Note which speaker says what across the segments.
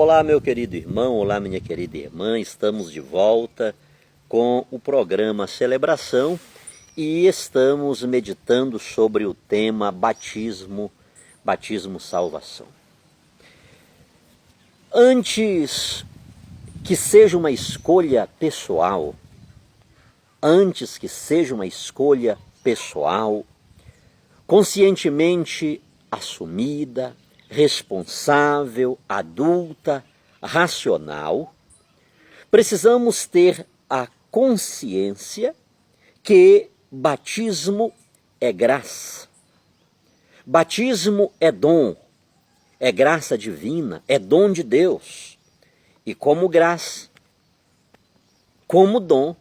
Speaker 1: Olá, meu querido irmão, olá, minha querida irmã, estamos de volta com o programa Celebração e estamos meditando sobre o tema batismo, salvação. Antes que seja uma escolha pessoal, conscientemente assumida, responsável, adulta, racional, precisamos ter a consciência que batismo é graça. Batismo é dom, é graça divina, é dom de Deus. E como graça, como dom,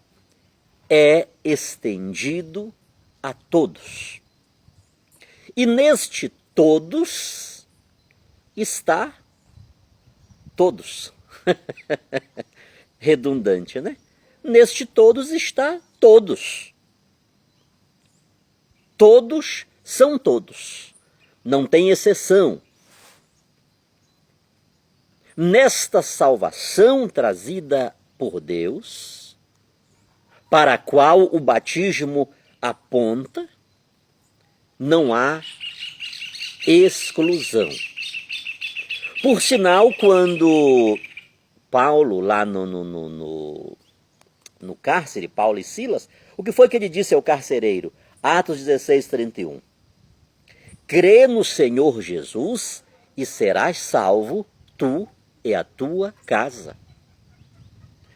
Speaker 1: é estendido a todos. E neste todos está todos. Redundante, né? Neste todos está todos. Todos são todos. Não tem exceção. Nesta salvação trazida por Deus, para a qual o batismo aponta, não há exclusão. Por sinal, quando Paulo, lá no cárcere, Paulo e Silas, o que foi que ele disse ao carcereiro? Atos 16, 31. Crê no Senhor Jesus e serás salvo, tu e a tua casa.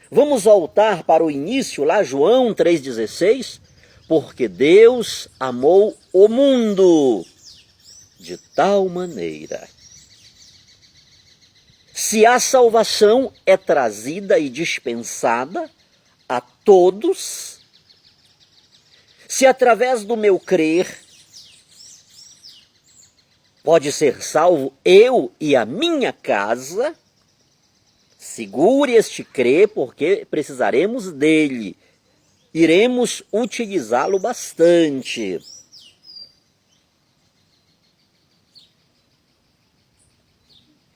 Speaker 1: Vamos voltar para o início, lá João 3,16. Porque Deus amou o mundo de tal maneira. Se a salvação é trazida e dispensada a todos, se através do meu crer pode ser salvo eu e a minha casa, segure este crer, porque precisaremos dele. Iremos utilizá-lo bastante.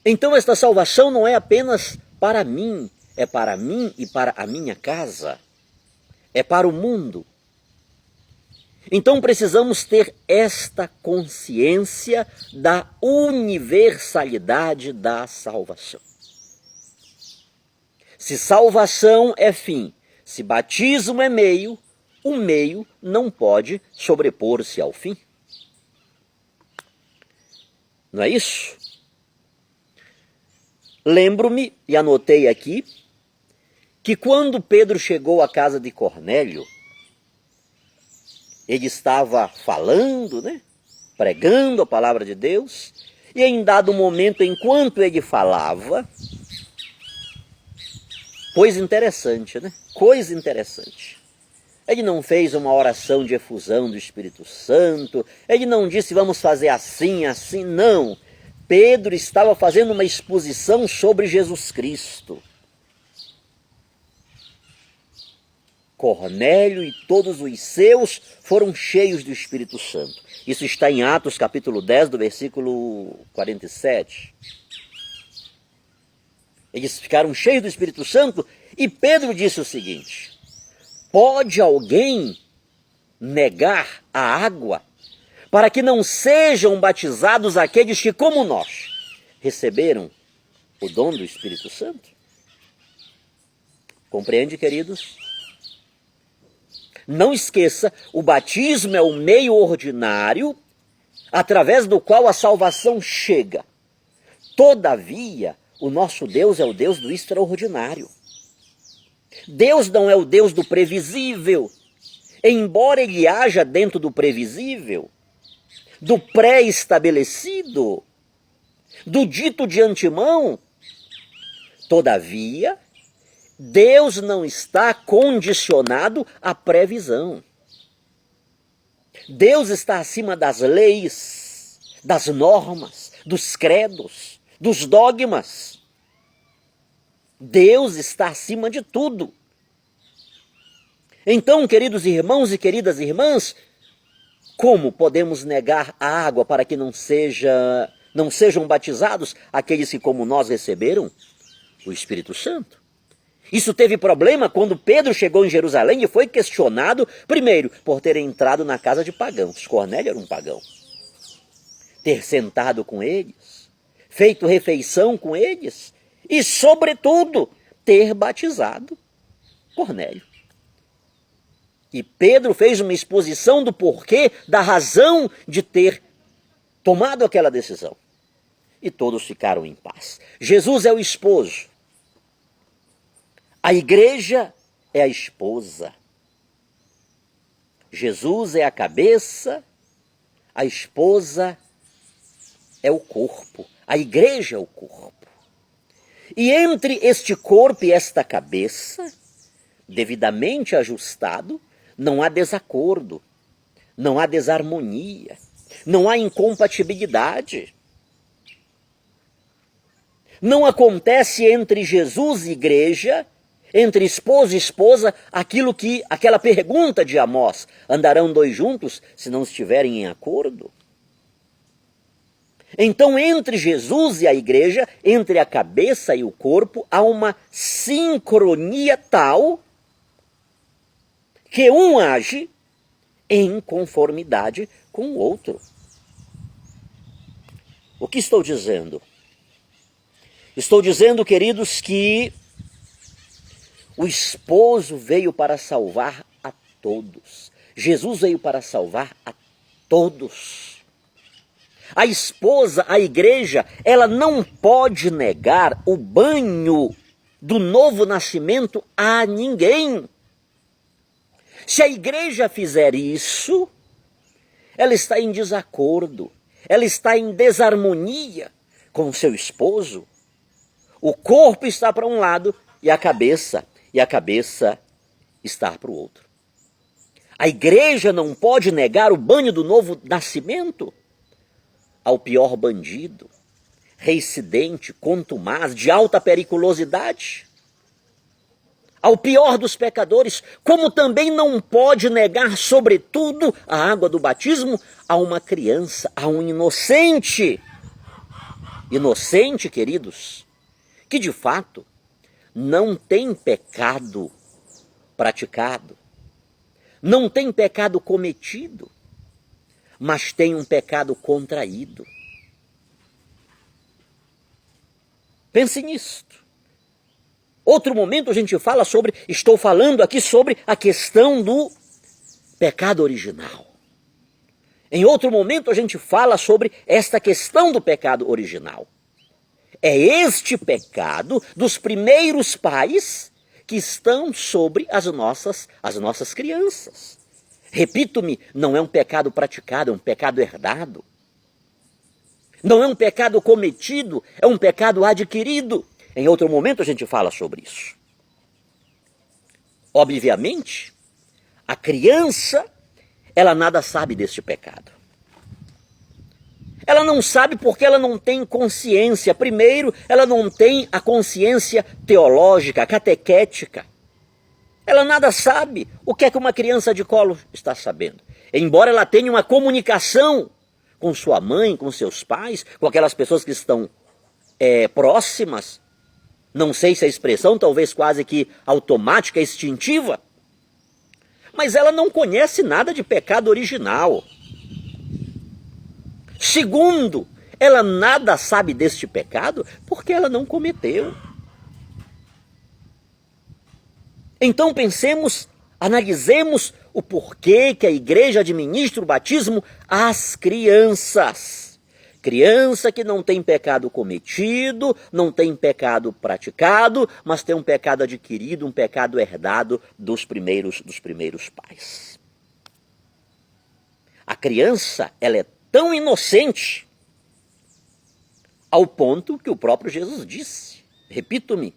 Speaker 1: Então esta salvação não é apenas para mim, é para mim e para a minha casa. É para o mundo. Então precisamos ter esta consciência da universalidade da salvação. Se salvação é fim, se batismo é meio, o meio não pode sobrepor-se ao fim. Não é isso? Lembro-me, e anotei aqui, que quando Pedro chegou à casa de Cornélio, ele estava falando, né? Pregando a palavra de Deus, e em dado momento, enquanto ele falava, coisa interessante, né? Coisa interessante. Ele não fez uma oração de efusão do Espírito Santo, ele não disse vamos fazer assim, assim, não. Pedro estava fazendo uma exposição sobre Jesus Cristo. Cornélio e todos os seus foram cheios do Espírito Santo. Isso está em Atos capítulo 10, do versículo 47. Eles ficaram cheios do Espírito Santo e Pedro disse o seguinte: pode alguém negar a água para que não sejam batizados aqueles que, como nós, receberam o dom do Espírito Santo? Compreende, queridos? Não esqueça, o batismo é o meio ordinário através do qual a salvação chega. Todavia, o nosso Deus é o Deus do extraordinário. Deus não é o Deus do previsível. Embora ele haja dentro do previsível, do pré-estabelecido, do dito de antemão, todavia, Deus não está condicionado à previsão. Deus está acima das leis, das normas, dos credos, dos dogmas. Deus está acima de tudo. Então, queridos irmãos e queridas irmãs, como podemos negar a água para que não sejam batizados aqueles que como nós receberam O Espírito Santo. Isso teve problema quando Pedro chegou em Jerusalém e foi questionado, primeiro, por ter entrado na casa de pagãos. Cornélio era um pagão. Ter sentado com eles, feito refeição com eles e, sobretudo, ter batizado Cornélio. E Pedro fez uma exposição do porquê, da razão de ter tomado aquela decisão. E todos ficaram em paz. Jesus é o esposo. A igreja é a esposa. Jesus é a cabeça, a esposa é o corpo. A igreja é o corpo. E entre este corpo e esta cabeça, devidamente ajustado, não há desacordo, não há desarmonia, não há incompatibilidade. Não acontece entre Jesus e igreja, entre esposo e esposa, aquela pergunta de Amós: andarão dois juntos se não estiverem em acordo? Então, entre Jesus e a igreja, entre a cabeça e o corpo, há uma sincronia tal que um age em conformidade com o outro. O que estou dizendo? Estou dizendo, queridos, que o esposo veio para salvar a todos. Jesus veio para salvar a todos. A esposa, a igreja, ela não pode negar o banho do novo nascimento a ninguém. Se a igreja fizer isso, ela está em desacordo, ela está em desarmonia com o seu esposo. O corpo está para um lado e a cabeça está para o outro. A igreja não pode negar o banho do novo nascimento ao pior bandido, reincidente, contumaz, de alta periculosidade, ao pior dos pecadores, como também não pode negar, sobretudo, a água do batismo a uma criança, a um inocente. Inocente, queridos, que de fato não tem pecado praticado, não tem pecado cometido, mas tem um pecado contraído. Pense nisto. Outro momento a gente fala sobre, estou falando aqui sobre a questão do pecado original. Em outro momento a gente fala sobre esta questão do pecado original. É este pecado dos primeiros pais que estão sobre as nossas crianças. Repito-me, não é um pecado praticado, é um pecado herdado. Não é um pecado cometido, é um pecado adquirido. Em outro momento a gente fala sobre isso. Obviamente, a criança, ela nada sabe deste pecado. Ela não sabe porque ela não tem consciência. Primeiro, ela não tem a consciência teológica, catequética. Ela nada sabe. O que é que uma criança de colo está sabendo? Embora ela tenha uma comunicação com sua mãe, com seus pais, com aquelas pessoas que estão próximas, não sei se a expressão talvez quase que automática, instintiva, mas ela não conhece nada de pecado original. Segundo, ela nada sabe deste pecado porque ela não cometeu. Então pensemos, analisemos o porquê que a igreja administra o batismo às crianças. Criança que não tem pecado cometido, não tem pecado praticado, mas tem um pecado adquirido, um pecado herdado dos primeiros pais. A criança, ela é tão inocente ao ponto que o próprio Jesus disse, repito-me,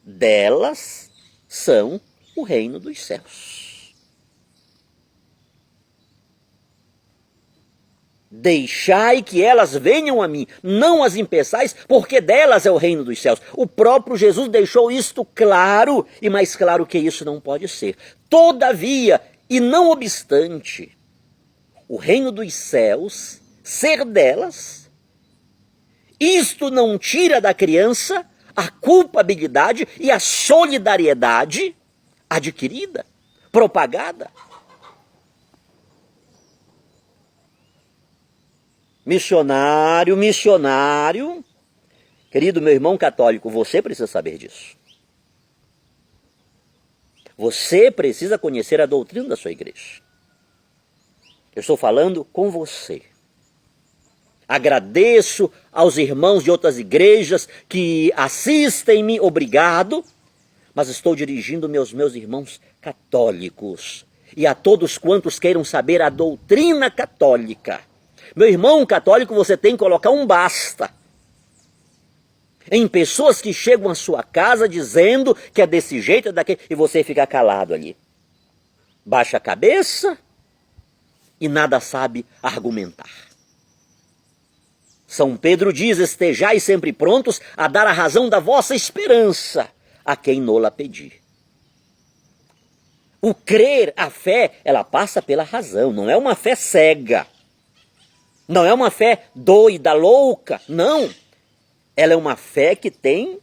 Speaker 1: delas são o reino dos céus. Deixai que elas venham a mim, não as impeçais, porque delas é o reino dos céus. O próprio Jesus deixou isto claro, e mais claro que isso não pode ser. Todavia, e não obstante, o reino dos céus ser delas, isto não tira da criança a culpabilidade e a solidariedade adquirida, propagada. Missionário, querido meu irmão católico, você precisa saber disso. Você precisa conhecer a doutrina da sua igreja. Eu estou falando com você. Agradeço aos irmãos de outras igrejas que assistem-me, obrigado, mas estou dirigindo meus irmãos católicos e a todos quantos queiram saber a doutrina católica. Meu irmão católico, você tem que colocar um basta em pessoas que chegam à sua casa dizendo que é desse jeito, é daquele, e você fica calado ali. Baixa a cabeça e nada sabe argumentar. São Pedro diz, estejais sempre prontos a dar a razão da vossa esperança a quem nola pedir. O crer, a fé, ela passa pela razão, não é uma fé cega. Não é uma fé doida, louca, não. Ela é uma fé que tem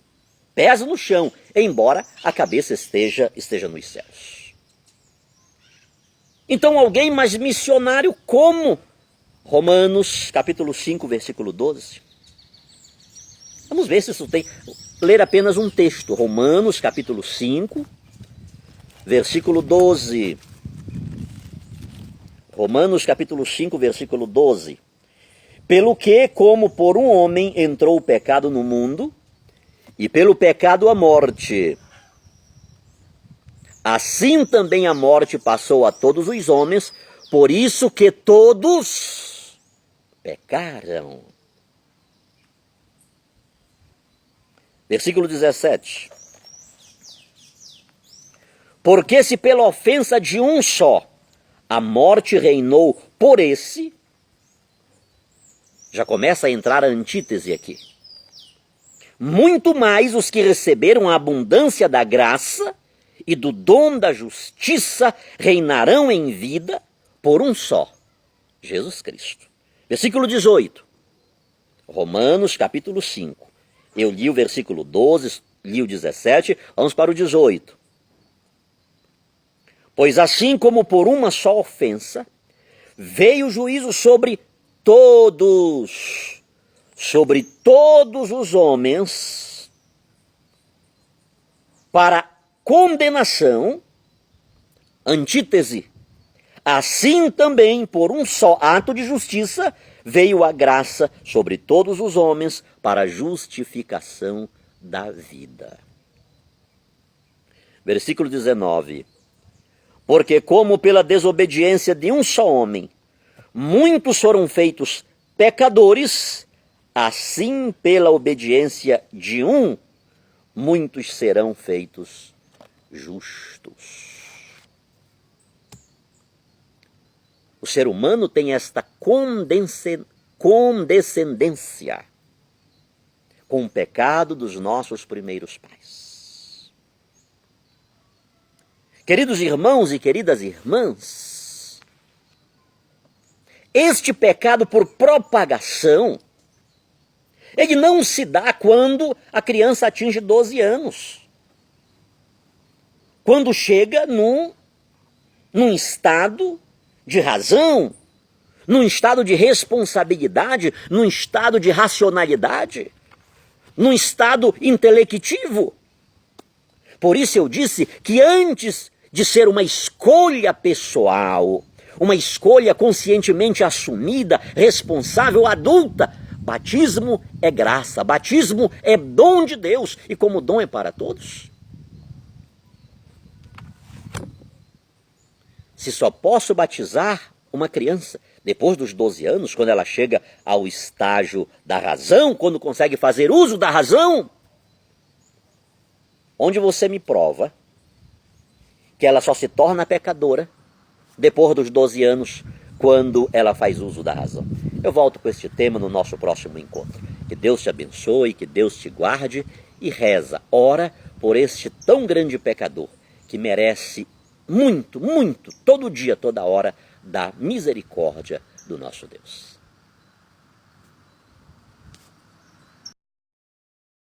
Speaker 1: pés no chão, embora a cabeça esteja nos céus. Então alguém mais missionário como Romanos capítulo 5, versículo 12. Vamos ver se isso tem... Ler apenas um texto. Romanos capítulo 5, versículo 12. Romanos capítulo 5, versículo 12. Pelo que, como por um homem entrou o pecado no mundo, e pelo pecado a morte, assim também a morte passou a todos os homens, por isso que todos pecaram. Versículo 17. Porque se pela ofensa de um só a morte reinou por esse, já começa a entrar a antítese aqui. Muito mais os que receberam a abundância da graça e do dom da justiça reinarão em vida por um só, Jesus Cristo. Versículo 18. Romanos capítulo 5. Eu li o versículo 12, li o 17, vamos para o 18. Pois assim como por uma só ofensa veio o juízo sobre todos os homens, para condenação, antítese, assim também por um só ato de justiça veio a graça sobre todos os homens para a justificação da vida. Versículo 19. Porque como pela desobediência de um só homem muitos foram feitos pecadores, assim pela obediência de um, muitos serão feitos justos. O ser humano tem esta condescendência com o pecado dos nossos primeiros pais. Queridos irmãos e queridas irmãs, este pecado por propagação, ele não se dá quando a criança atinge 12 anos. Quando chega num estado de razão, num estado de responsabilidade, num estado de racionalidade, num estado intelectivo. Por isso eu disse que antes de ser uma escolha pessoal, uma escolha conscientemente assumida, responsável, adulta, batismo é graça, batismo é dom de Deus, e como dom é para todos. Se só posso batizar uma criança depois dos 12 anos, quando ela chega ao estágio da razão, quando consegue fazer uso da razão, onde você me prova que ela só se torna pecadora depois dos 12 anos, quando ela faz uso da razão. Eu volto com este tema no nosso próximo encontro. Que Deus te abençoe, que Deus te guarde e reza, ora por este tão grande pecador que merece muito, muito, todo dia, toda hora, da misericórdia do nosso Deus.